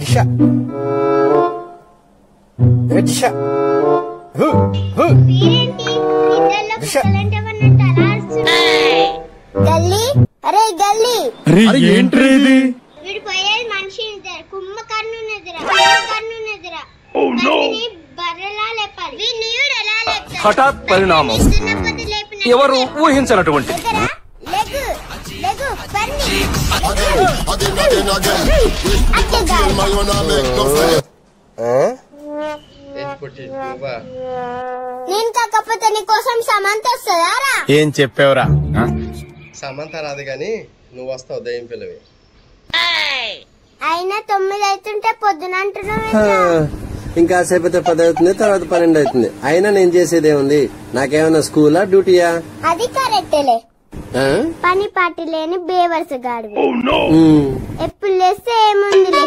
దిశ దిశ దిశ గల్లీ అరే గల్లీ ఏంట్రీ ఇది? వీడు పోయేది మనిషి కుంభకర్ణున్నదిరా బర్రెలా లేపాలి వీడిని ఎలా లేపుతారు? హఠాత్ పరిణామం ఎవరు ఊహించినటువంటి నేను కాకపోతే నీకోసం సమంత వస్తుందారా? ఏం చెప్పావురా? సమంత రాదు గాని నువ్వు వస్తావు దయ్యం పిల్లవి. అయినా 9 అవుతుంటే పొద్దున అంటున్నావు. ఇంకా సేపు అయితే 10 అవుతుంది, తర్వాత 12 అవుతుంది. అయినా నేను చేసేది ఏముంది? నాకేమైనా స్కూలా డ్యూటీయా? అది కరెక్టేలే. పని పాటి లేని బేవర్స్ గాడు ఎప్పుడు లేస్తే ఏముందిలే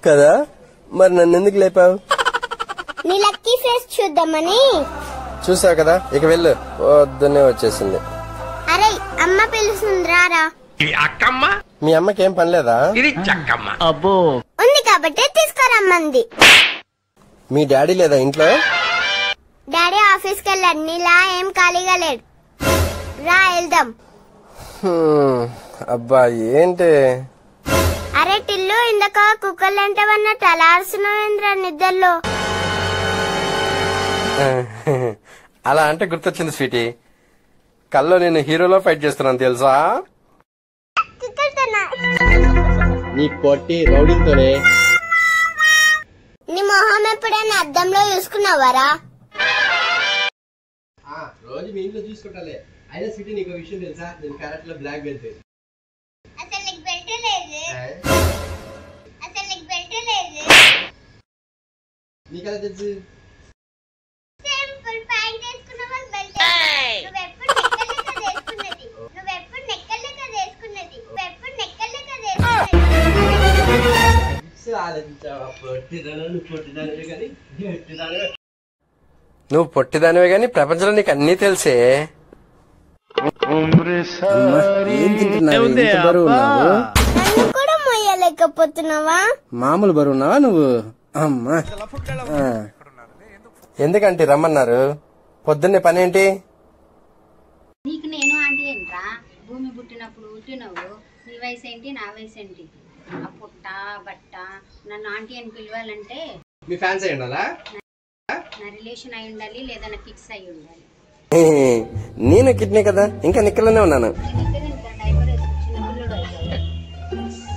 కదా. మరి నన్ను ఎందుకు లేపావు? నీ లక్కీ ఫేస్ చూద్దామని. చూసావు కదా, ఇక వెళ్ళు. పొద్దున్నే వచ్చేసింది. అరే అమ్మ పిలుస్తుంది రారా. మీ అమ్మకి ఏం పనిలేదా? అబ్బో ఉంది కాబట్టి తీసుకురమ్మంది. మీ డాడీ లేదా ఇంట్లో? డాడీ ఆఫీస్ కి వెళ్ళాడు, నీలా ఏం ఖాళీగా లేడు. రా వెళ్దాం. అబ్బా ఏంటి? అరే టిల్లు ఇందాక కుక్కలు అంటావన్నట్టు అలా అరుస్తున్నావేంద్రా నిద్రలో? అలా అంటే గుర్తొచ్చింది స్వీటీ, కల్లో నేను హీరోలో ఫైట్ చేస్తున్నాను తెలుసా? నీ పొట్టి రౌడీలతోనే. నీ మొహం ఎప్పుడైనా అద్దంలో చూసుకున్నావారా? రోజు మీ ఇంట్లో చూసుకుంటాలే. అయినా స్వీటీ నీకు విషయం తెలుసా? నేను కరెక్ట్ లో బ్లాక్ బెల్ట్. అసలు నీకు బెల్ట్ లేదు. నీకెలా తెలుసు? సింపుల్ ప్యాంట్ వేసుకున్నావా బెల్ట్? నువ్వెప్పుడు నెక్కలే కదా వేసుకున్నది. నువ్వు పొట్టిదానివే గాని ప్రపంచంలో నీకు అన్ని తెలిసే. ఏం తింటున్నావు? ఇంత బరువు ఉన్నావు? నన్ను కూడా మొయ్యలేకపోతున్నావా? మామూలు బరువు ఉన్నావా నువ్వు? అమ్మా ఎందుకంటే రమ్మన్నారు? పొద్దున్నే పనేంటి? నీకు నేను ఆంటీ ఏంట్రా? భూమి పుట్టినప్పుడు పుట్టినవు. నీ వయసు ఏంటి, నా వయసు ఏంటి? ఆ పుట్ట బట్ట నన్ను ఆంటీ అని పిలవాలంటే మీ ఫ్యాన్స్ అయి ఉండాలా? నా రిలేషన్ అయి ఉండాలి, లేదా నా ఫిక్స్ అయి ఉండాలి. నేను కిడ్నీ కదా, ఇంకా నిక్కలోనే ఉన్నాను.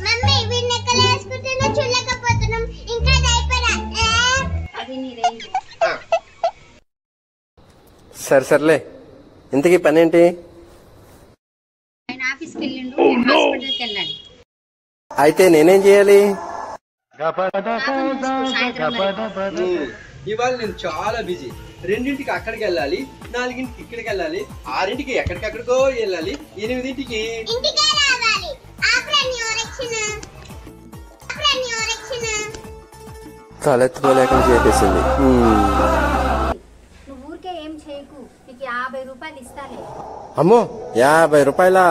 మమ్మీ వీడి నెక్కలు వేసుకుంటేనే చూడలేకపోతున్నాం, ఇంకా డైపర్. అది నీ రేంజ్. సర్లే, ఇంతకీ పనేంటి? ఆయన ఆఫీస్కి వెళ్ళిండు, హాస్పిటల్కి వెళ్ళాలి. అయితే నేనేం చేయాలి? ఇవాళ నేను చాలా బిజీ. 2ంటికి అక్కడికి వెళ్ళాలి, 4ంటికి ఇక్కడికి వెళ్ళాలి, 6ంటికి ఎక్కడికక్కడికో వెళ్ళాలి, 8ంటికి ఇంటికే రావాలి. తలెత్తుకోలేకుండా చేసేసింది. నువ్వు ఊరికే ఏం చేయకు, నీకు 50 రూపాయలు ఇస్తాలే. అమ్మో 50 రూపాయలా?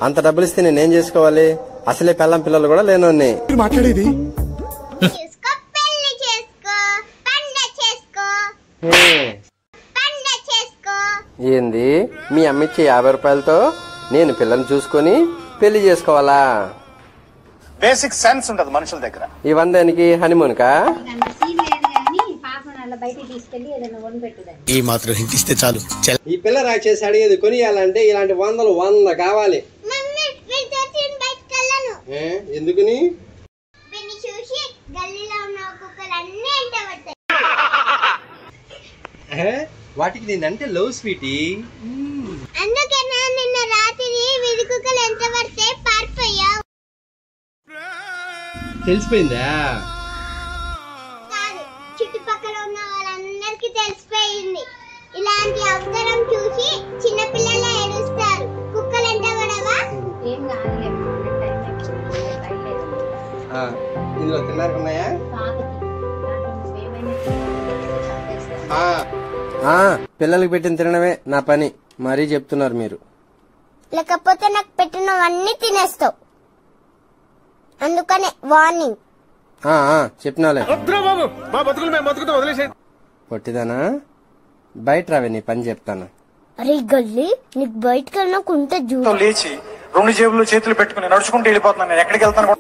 అంత డబ్బులు ఇస్తే నేనేం చేసుకోవాలి? అసలే పెళ్ళం పిల్లలు కూడా లేనోన్ని. మాట్లాడేది ఏంది? మీ అమ్మిచ్చే 50 రూపాయలతో నేను పిల్లని చూసుకొని పెళ్లి చేసుకోవాలా? బేసిక్ సెన్స్ ఉంటది మనుషుల దగ్గర. ఈ 100కి హనీమూన్ కా? అంత సీన్ లేదు కానీ పాపను అలా బయటికి తీసుకెళ్లి ఏదైనా వండిపెట్టుదాన్ని. ఈ మాత్రం హింట్ ఇస్తే చాలు. ఈ పిల్ల రాచేసి అడిగేది కొనియాలంటే ఇలాంటి 100 కావాలి. ఎందుకని? చూసి గల్లీలో ఉన్న కుక్కలన్నీ ఎంట పడతాయి. వాటికి నేనంటే లవ్ స్వీటీ. అందుకేనా నిన్న రాత్రి వీధి కుక్కలు ఎంత పడితే పారిపోయావు? తెలిసిపోయిందా? కాదు, చుట్టుపక్కల ఉన్న వాళ్ళందరికీ తెలిసిపోయింది. ఇలాంటి అవసరం చూసి చిన్నపిల్లలు ఏడుస్తారు. కుక్కలు ఎంత పడవా? ఏం కాదులే. ఇందులో తిన్నారు ఉన్నాయా? పిల్లలకి పెట్టిన తినడమే నా పని. మరీ చెప్తున్నారు మీరు. లేకపోతే నాకు పెట్టినవన్నీ తినేస్తావు. అందుకనే వార్నింగ్. చెప్పినాలే. వద్దురా బాబు, మా బతుకులు మేము బతుకుతాం, వదిలేసేయండి. పొట్టిదానా, బయట రావే, నీ పని చెప్తాను. అరే గల్లి, నీకు బయటకు వెళ్ళినాకుంటే లేచి 2 జేబులు చేతులు పెట్టుకుని నడుచుకుంటూ వెళ్ళిపోతున్నాను. నేను ఎక్కడికి వెళ్తాను?